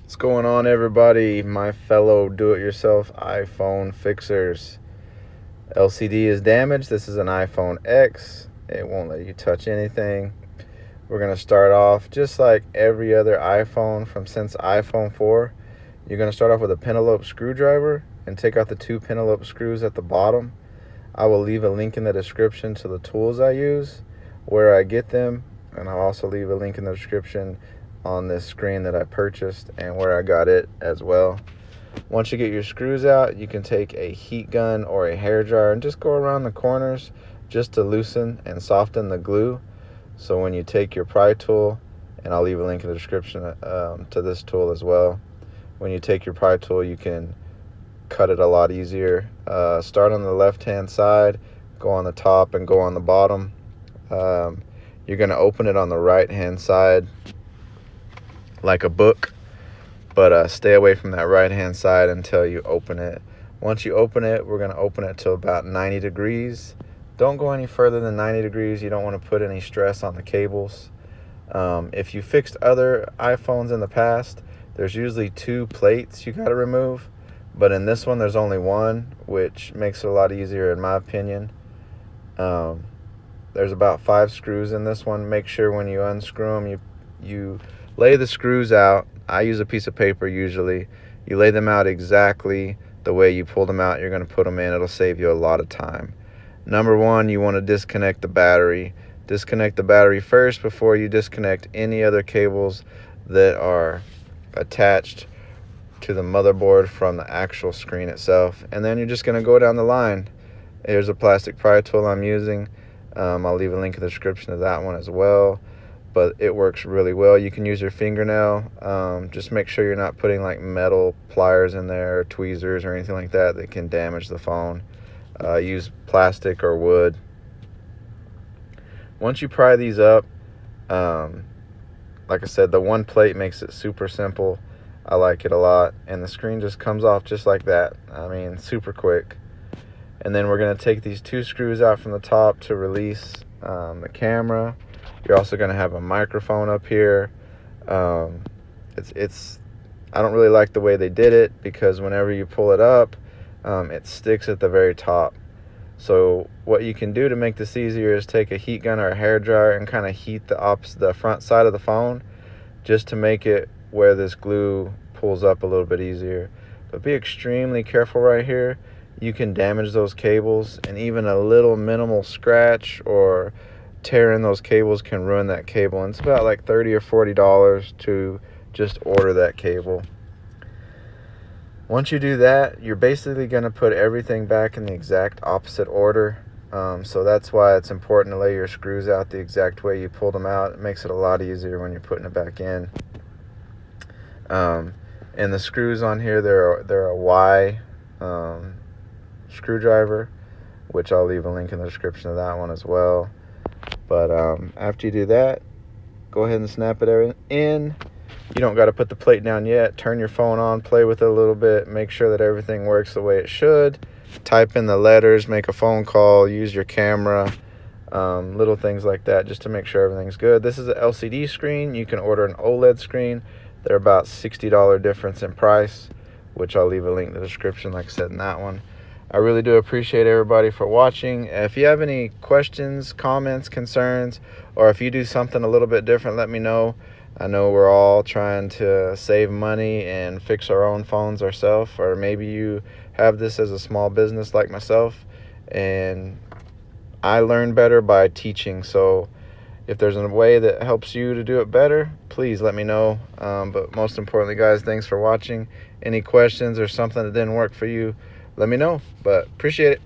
What's going on, everybody? My fellow do-it-yourself iPhone fixers. LCD is damaged. This is an iPhone X. It won't let you touch anything. We're going to start off just like every other iPhone since iPhone 4. You're going to start off with a penelope screwdriver and take out the two penelope screws at the bottom. I will leave a link in the description to the tools I use, where I get them, and I'll also leave a link in the description on this screen that I purchased and where I got it as well. Once you get your screws out, you can take a heat gun or a hair dryer and just go around the corners just to loosen and soften the glue. So when you take your pry tool, and I'll leave a link in the description to this tool as well, when you take your pry tool, you can cut it a lot easier. Start on the left hand side, go on the top and go on the bottom. You're going to open it on the right hand side like a book, but stay away from that right hand side until you open it. Once you open it, we're going to open it to about 90 degrees. Don't go any further than 90 degrees. You don't want to put any stress on the cables. If you fixed other iPhones in the past, there's usually two plates you got to remove, but in this one there's only one, which makes it a lot easier in my opinion. There's about 5 screws in this one. Make sure when you unscrew them, you lay the screws out. I use a piece of paper usually. You lay them out exactly the way you pulled them out. You're going to put them in. It'll save you a lot of time. Number one, you want to disconnect the battery. Disconnect the battery first before you disconnect any other cables that are attached to the motherboard from the actual screen itself. And then you're just going to go down the line. Here's a plastic pry tool I'm using. I'll leave a link in the description of that one as well. But it works really well. You can use your fingernail. Just make sure you're not putting like metal pliers in there or tweezers or anything like that that can damage the phone. Use plastic or wood. Once you pry these up, like I said, the one plate makes it super simple. I like it a lot, and the screen just comes off just like that. I mean, super quick. And then we're going to take these 2 screws out from the top to release the camera. You're also going to have a microphone up here. I don't really like the way they did it, because whenever you pull it up, it sticks at the very top. So what you can do to make this easier is take a heat gun or a hair dryer and kind of heat the front side of the phone, just to make it where this glue pulls up a little bit easier. But be extremely careful right here. You can damage those cables, and even a little minimal scratch or tearing those cables can ruin that cable. And it's about like $30 or $40 to just order that cable. Once you do that, you're basically going to put everything back in the exact opposite order. So that's why it's important to lay your screws out the exact way you pulled them out. It makes it a lot easier when you're putting it back in. And the screws on here, they're a Y screwdriver, which I'll leave a link in the description of that one as well. But after you do that, go ahead and snap it in. You don't got to put the plate down yet. Turn your phone on, play with it a little bit, make sure that everything works the way it should. Type in the letters, make a phone call, use your camera, little things like that, just to make sure everything's good. This is an LCD screen. You can order an OLED screen. They're about $60 difference in price, which I'll leave a link in the description, like I said, in that one. I really do appreciate everybody for watching. If you have any questions, comments, concerns, or if you do something a little bit different, let me know. I know we're all trying to save money and fix our own phones ourselves, or maybe you have this as a small business like myself, and I learn better by teaching. So if there's a way that helps you to do it better, please let me know. But most importantly, guys, thanks for watching. Any questions or something that didn't work for you, let me know. But appreciate it.